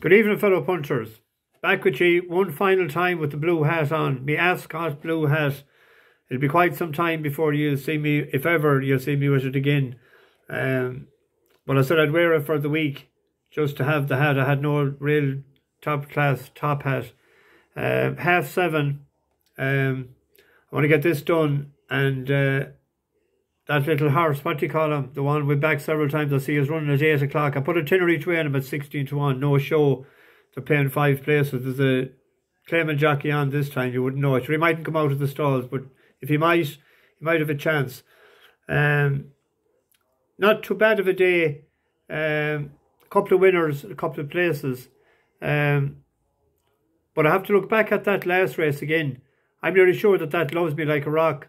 Good evening, fellow punchers. Back with you one final time with the blue hat on. Me Ascot blue hat. It'll be quite some time before you see me, if ever you'll see me with it again. But I said I'd wear it for the week, just to have the hat. I had no real top class top hat. 7:30. I want to get this done, and that little horse, what do you call him? The one we're back several times. I see he's running at 8 o'clock. I put a tenner each way on him at 16-1. No show. They're paying 5 places. There's a claimant jockey on this time. You wouldn't know it. He mightn't come out of the stalls, but if he might, he might have a chance. Not too bad of a day. A couple of winners, a couple of places. But I have to look back at that last race again. I'm nearly sure that loves me like a rock.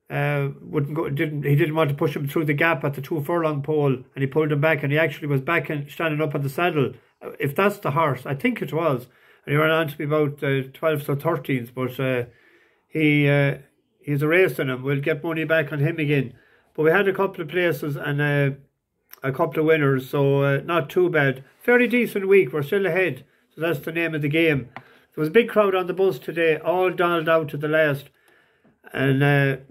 He didn't want to push him through the gap at the 2 furlong pole, and he pulled him back, and he actually was back and standing up on the saddle. If that's the horse, I think it was, and he ran on to be about 12s or 13s, but he's a race in him. We'll get money back on him again. But we had a couple of places and a couple of winners, so not too bad. Fairly decent week. We're still ahead, so that's the name of the game. There was a big crowd on the bus today, all dialed out to the last, and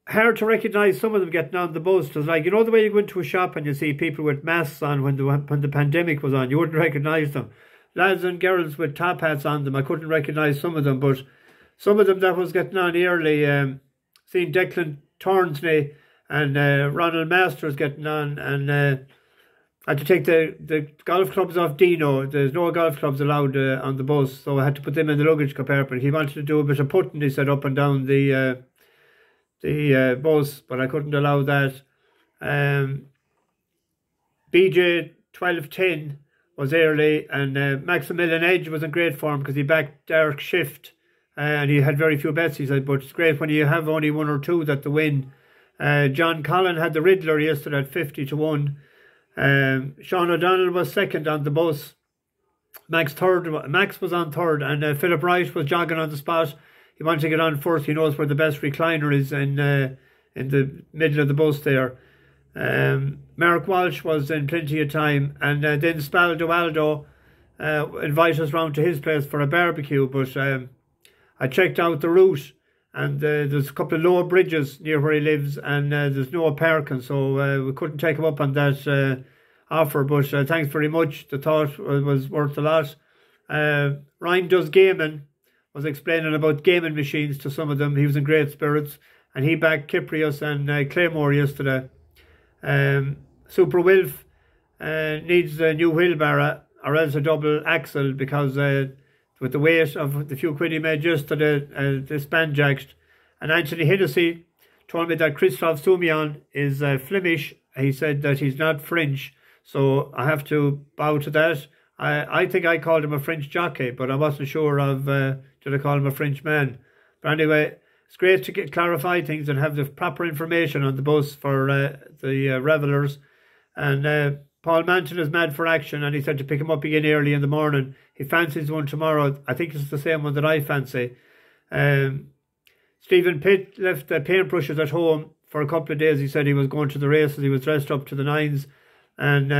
hard to recognise some of them getting on the bus. It's like, you know the way you go into a shop and you see people with masks on when the pandemic was on, you wouldn't recognise them. Lads and girls with top hats on them, I couldn't recognise some of them, but some of them that was getting on early, seeing Declan Tornsney and Ronald Masters getting on, and I had to take the golf clubs off Dino. There's no golf clubs allowed on the bus, so I had to put them in the luggage compartment. He wanted to do a bit of putting, he said, up and down the bus, but I couldn't allow that. BJ 12:10 was early, and Maximilian Edge was in great form because he backed Derek Shift, and he had very few bets, he said, but it's great when you have only 1 or 2 that to win. John Collin had the Riddler yesterday at 50-1. Sean O'Donnell was second on the bus. Max was on third, and Philip Wright was jogging on the spot. He wants to get on first. He knows where the best recliner is in the middle of the bus there. Mark Walsh was in plenty of time, and then Spaldo Aldo invited us round to his place for a barbecue. But I checked out the route, and there's a couple of lower bridges near where he lives, and there's no parking, so we couldn't take him up on that offer. But thanks very much. The thought was worth a lot. Ryan does gaming. Was explaining about gaming machines to some of them. He was in great spirits, and he backed Cyprius and Claymore yesterday. Super Wilf needs a new wheelbarrow or else a double axle, because with the weight of the few quid he made yesterday, this banjaxed. And Anthony Hennessy told me that Christophe Soumion is Flemish. He said that he's not French, so I have to bow to that. I think I called him a French jockey, but I wasn't sure of did I call him a French man. But anyway, it's great to clarify things and have the proper information on the bus for the revellers. And Paul Manton is mad for action, and he said to pick him up again early in the morning. He fancies one tomorrow. I think it's the same one that I fancy. Stephen Pitt left the paintbrushes at home for a couple of days. He said he was going to the races. He was dressed up to the nines. And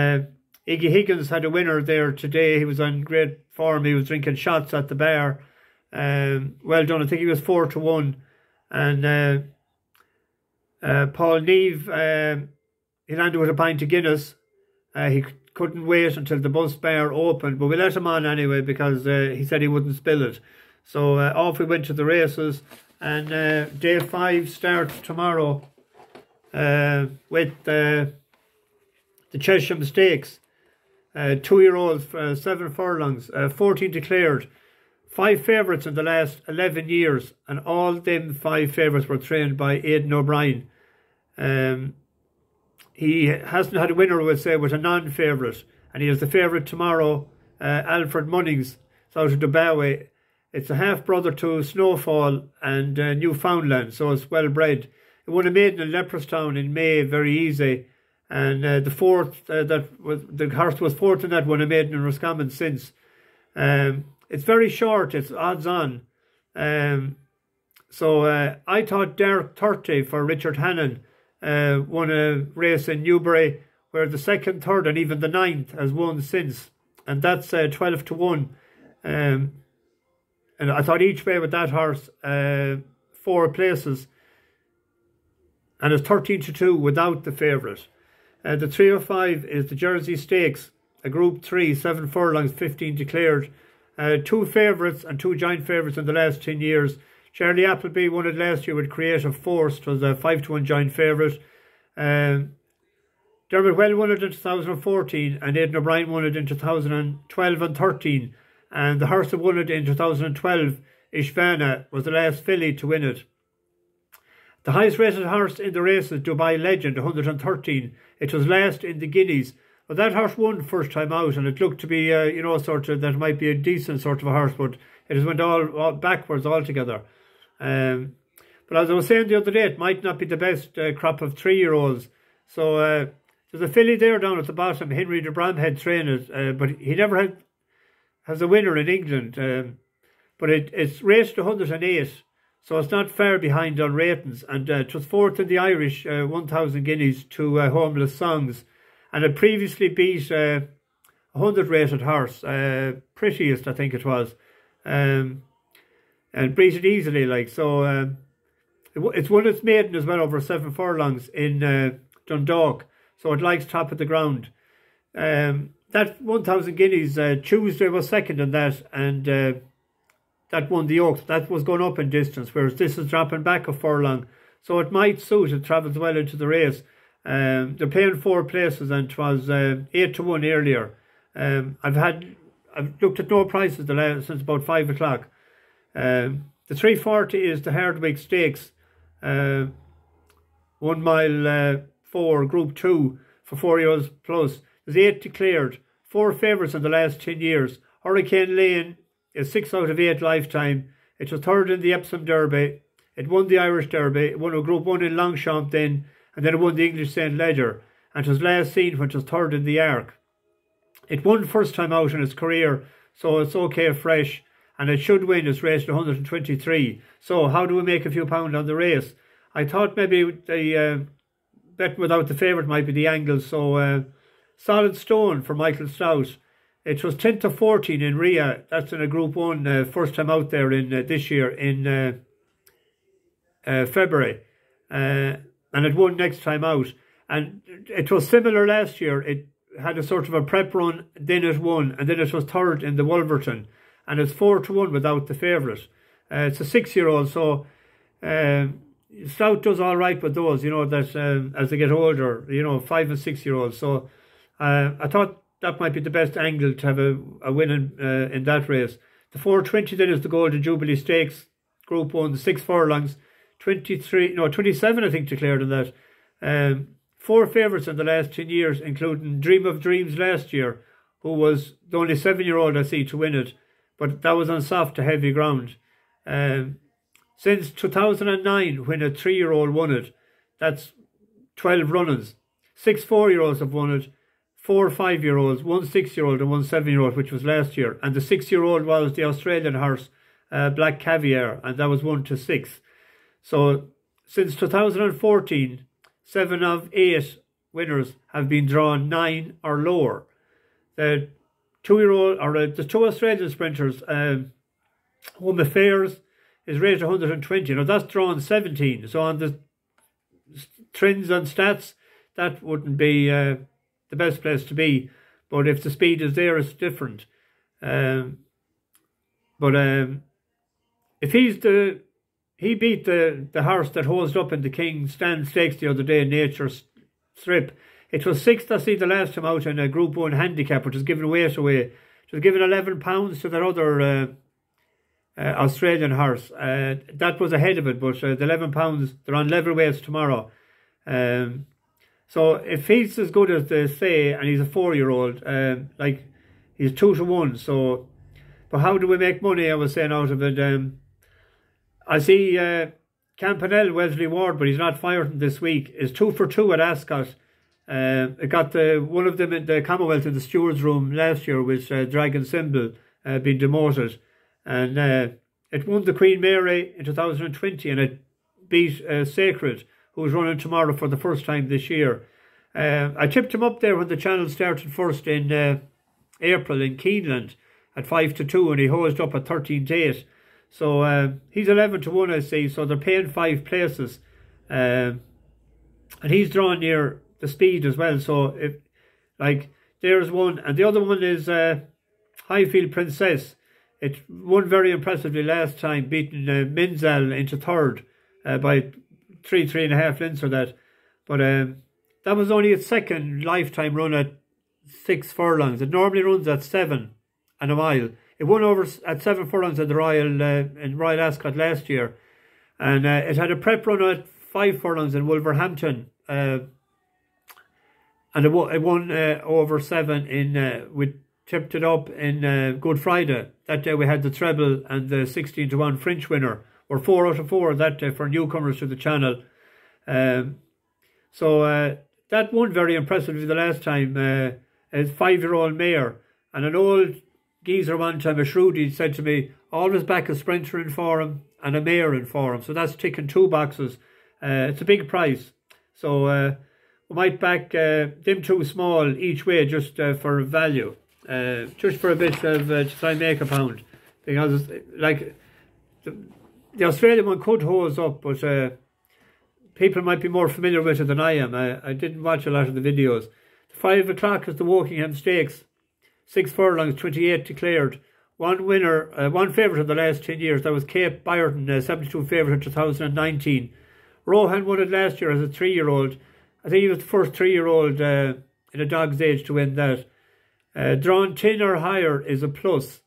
Iggy Higgins had a winner there today. He was on great form. He was drinking shots at the bar. Well done. I think he was 4-1. And Paul Neve, he landed with a pint of Guinness. He couldn't wait until the bus bar opened, but we let him on anyway because he said he wouldn't spill it. So off we went to the races, and day 5 starts tomorrow with the Chesham Stakes. 2-year-olds, 7 furlongs, 14 declared. 5 favourites in the last 11 years, and all them 5 favourites were trained by Aidan O'Brien. He hasn't had a winner, we'll say, with a non-favourite, and he is the favourite tomorrow, Alfred Munnings. It's out of Dubawi. It's a half-brother to Snowfall and Newfoundland, so it's well bred. It won a maiden in Leopardstown in May, very easy. And the horse was 4th in that one, a maiden in Roscommon since. It's very short, it's odds on. So I thought Derek 30 for Richard Hannon won a race in Newbury, where the 2nd, 3rd and even the 9th has won since. and that's 12 to 1. And I thought each way with that horse, 4 places, and it's 13 to 2 without the favourite. The 305 is the Jersey Stakes, a Group 3, 7 furlongs, 15 declared. 2 favourites and 2 giant favourites in the last 10 years. Charlie Appleby won it last year with Creative Force. It was a 5 to 1 giant favourite. Dermot Well won it in 2014, and Aidan O'Brien won it in 2012 and 13. And the horse that won it in 2012, Ishvana, was the last filly to win it. The highest rated horse in the race is Dubai Legend, 113. It was last in the Guineas. But that horse won first time out, and it looked to be, sort of, that might be a decent sort of a horse, but it has went all backwards altogether. But as I was saying the other day, it might not be the best crop of 3-year-olds. So there's a filly there down at the bottom, Henry de Bramhead trainer, but he never has a winner in England. But it's raced 108, so it's not far behind on ratings. And it was 4th in the Irish 1,000 guineas to Homeless Songs. And it previously beat a 100 rated horse, Prettiest, I think it was. And beat it easily, like. So it's won its maiden as well over 7 furlongs in Dundalk. So it likes top of the ground. That 1,000 guineas, Tuesday was second in that, and that won the Oaks. That was going up in distance, whereas this is dropping back a furlong. So it might suit, it travels well into the race. They're paying 4 places, and it was 8 to 1 earlier. I've looked at no prices since about 5 o'clock. The 340 is the Hardwick Stakes, 1 mile 4, Group 2 for 4-year-olds plus. There's 8 declared, 4 favourites in the last 10 years. Hurricane Lane is 6 out of 8 lifetime. It was 3rd in the Epsom Derby. It won the Irish Derby. It won a Group 1 in Longchamp then, and then it won the English St. Leger. And it was last seen when it was 3rd in the Arc. It won first time out in its career, so it's okay fresh. And it should win. It's raced 123. So how do we make a few pounds on the race? I thought maybe the betting without the favourite might be the angle. So Solid Stone for Michael Stout. It was 10 to 14 in Ria. That's in a Group 1, first time out there in this year in February. And it won next time out. And it was similar last year. It had a sort of a prep run, then it won, and then it was 3rd in the Wolverton. And it's 4 to 1 without the favourite. It's a 6-year-old, so Stout does all right with those, that as they get older, 5 and 6-year-olds. So I thought that might be the best angle to have a win in that race. The 420 then is the Golden Jubilee Stakes, Group 1, the 6 furlongs, 27 I think declared in that. 4 favourites in the last 10 years, including Dream of Dreams last year, who was the only 7-year-old I see to win it. But that was on soft to heavy ground. Since 2009, when a 3-year-old won it, that's 12 runnings. 6 4-year-olds have won it, 4 5-year-olds, 1 6-year-old and 1 7-year-old, which was last year. And the 6-year-old was the Australian horse, Black Caviar, and that was 1 to 6. So since 2014, 7 of 8 winners have been drawn 9 or lower. The 2-year-old, or the 2 Australian sprinters, Home Affairs is rated 120. Now that's drawn 17. So on the trends and stats, that wouldn't be the best place to be. But if the speed is there, it's different. If he beat the horse that hosed up in the King Stand Stakes the other day, Nature Strip. It was 6th, I see, the last time out in a Group 1 handicap, which was giving weight away. It was given £11 to that other Australian horse. That was ahead of it, but the £11, they're on level weights tomorrow. So if he's as good as they say, and he's a 4-year-old, he's 2 to 1. So, but how do we make money, I was saying, out of it? I see Campanelle, Wesley Ward, but he's not firing this week, is 2 for 2 at Ascot. It got one of them in the Commonwealth in the stewards room last year with Dragon Symbol being demoted, and it won the Queen Mary in 2020, and it beat Sacred, who's running tomorrow for the first time this year. I tipped him up there when the channel started first in April in Keeneland at 5-2, and he hosed up at 13-8. So he's 11-1, I see. So they're paying 5 places, and he's drawn near the speed as well. So if there's one, and the other one is Highfield Princess. It won very impressively last time, beating Menzel into third by 3.5 lengths or that. But that was only its second lifetime run at 6 furlongs. It normally runs at 7 and a mile. It won over at 7 furlongs at the Royal Ascot last year, and it had a prep run at 5 furlongs in Wolverhampton, and it won over 7 in we tipped it up in Good Friday. That day we had the treble and the 16-1 French winner. We're 4 out of 4 that day for newcomers to the channel. So that won very impressively the last time. A 5-year-old mare, and an old geezer one time, a Shrudy, said to me, always back a sprinter in for him and a mare in for him. So that's ticking 2 boxes. It's a big price. So we might back them 2 small each way, just for value. Just for a bit of to try and make a pound. Because like the Australian one could hose up, but people might be more familiar with it than I am. I didn't watch a lot of the videos. 5 o'clock is the Wokingham Stakes. 6 furlongs, 28 declared. One winner, one favourite of the last 10 years. That was Cape Byron, 72 favourite in 2019. Rohan won it last year as a 3-year-old. I think he was the first 3-year-old in a dog's age to win that. Drawn 10 or higher is a plus.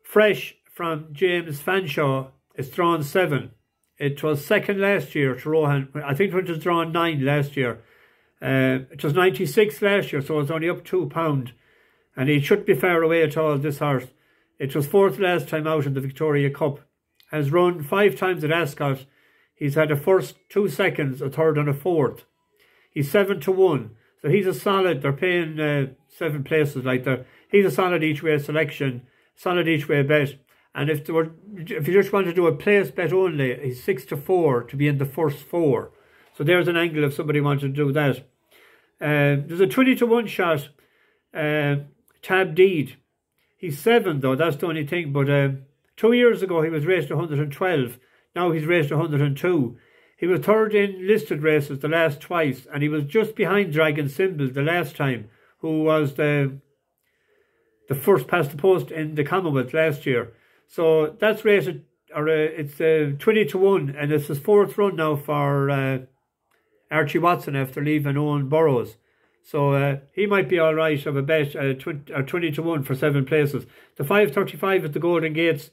Fresh from James Fanshawe is drawn 7. It was second last year to Rohan. I think it was drawn 9 last year. It was 96 last year, so it's only up £2. And he shouldn't be far away at all, this horse. It was 4th last time out in the Victoria Cup. Has run 5 times at Ascot. He's had a first, 2 seconds, a third and a fourth. He's 7-1. So he's a solid, they're paying 7 places like that. He's a solid each way selection, solid each way bet. And if you just want to do a place bet only, he's 6-4 to be in the first 4. So there's an angle if somebody wanted to do that. There's a 20-1 shot, Tabdeed. He's 7 though, that's the only thing. But 2 years ago he was raced 112. Now he's raced 102. He was third in listed races the last twice, and he was just behind Dragon Symbol the last time, who was the first past the post in the Commonwealth last year. So that's rated, or it's 20-1, and it's his 4th run now for Archie Watson after leaving Owen Burrows. So he might be all right of a bet, 20-1 for 7 places. The 5.35 at the Golden Gates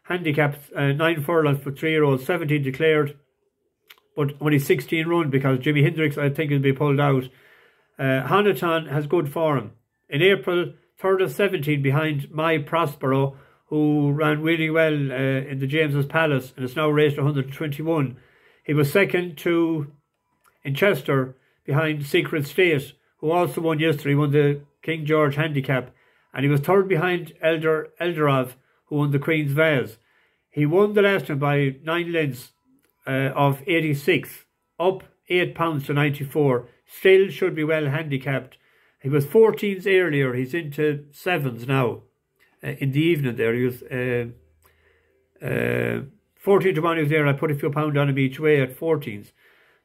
handicap, 9 furlongs for 3-year-olds, 17 declared, but only 16 run because Jimi Hendrix, I think, will be pulled out. Honiton has good form. In April, 3rd of 17 behind My Prospero, who ran really well in the James's Palace and is now raced 121. He was second in Chester behind Secret State, who also won yesterday. He won the King George handicap. And he was third behind Eldarov, who won the Queen's Vase. He won the last time by 9 lengths of 86, up £8 to 94. Still should be well handicapped. He was 14s earlier. He's into 7s now. In the evening there, he was 14-1. He was there. I put a few pound on him each way at 14s.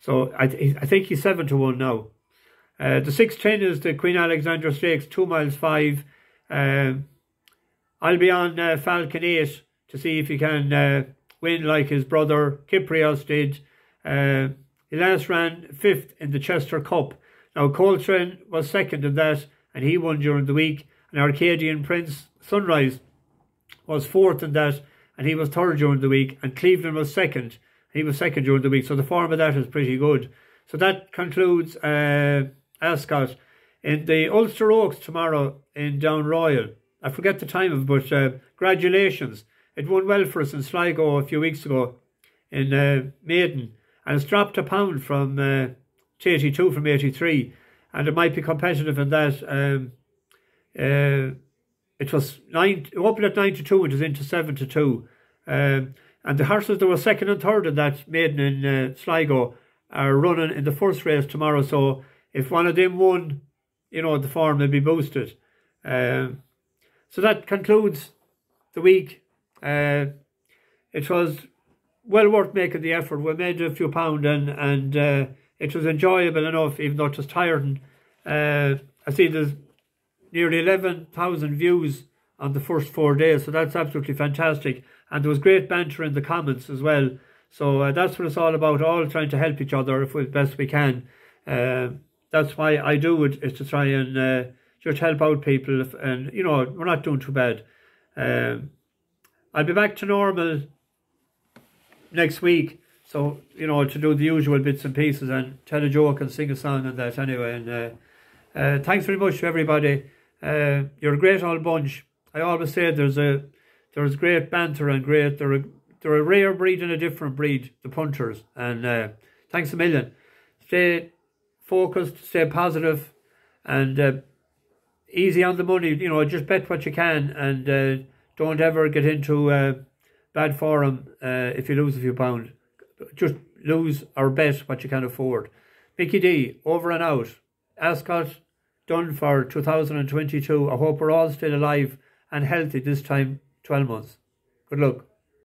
So I think he's 7-1 now. The 6.10 is the Queen Alexandra Stakes, 2 miles 5. I'll be on Falcon 8 to see if he can win like his brother Kyprios did. He last ran 5th in the Chester Cup. Now Coltrane was 2nd in that, and he won during the week. And Arcadian Prince Sunrise was 4th in that, and he was 3rd during the week. And Cleveland was 2nd. He was 2nd during the week, so the form of that is pretty good. So that concludes Ascot. In the Ulster Oaks tomorrow in Down Royal, I forget the time of it, but Gradulations. It won well for us in Sligo a few weeks ago in Maiden, and it's dropped a pound from 82 from 83, and it might be competitive in that. It was opened at 9-2, it was into 7-2. And the horses that were 2nd and 3rd in that Maiden in Sligo are running in the first race tomorrow. So if one of them won the form will be boosted. So that concludes the week. It was well worth making the effort. We made a few pound and it was enjoyable enough, even though it was tiring. I see there's nearly 11,000 views on the first 4 days, so that's absolutely fantastic. And there was great banter in the comments as well. So that's what it's all about, all trying to help each other if we best we can. That's why I do it, is to try and just help out people. And, we're not doing too bad. I'll be back to normal next week. So, to do the usual bits and pieces and tell a joke and sing a song and that anyway. And thanks very much to everybody. You're a great old bunch. I always say there's great banter and great... They're a rare breed and a different breed, the punters. And thanks a million. Stay focused, stay positive, and easy on the money. Just bet what you can, and don't ever get into bad form if you lose a few pounds. Just lose or bet what you can afford. Mickey D, over and out. Ascot done for 2022. I hope we're all still alive and healthy this time, 12 months. Good luck.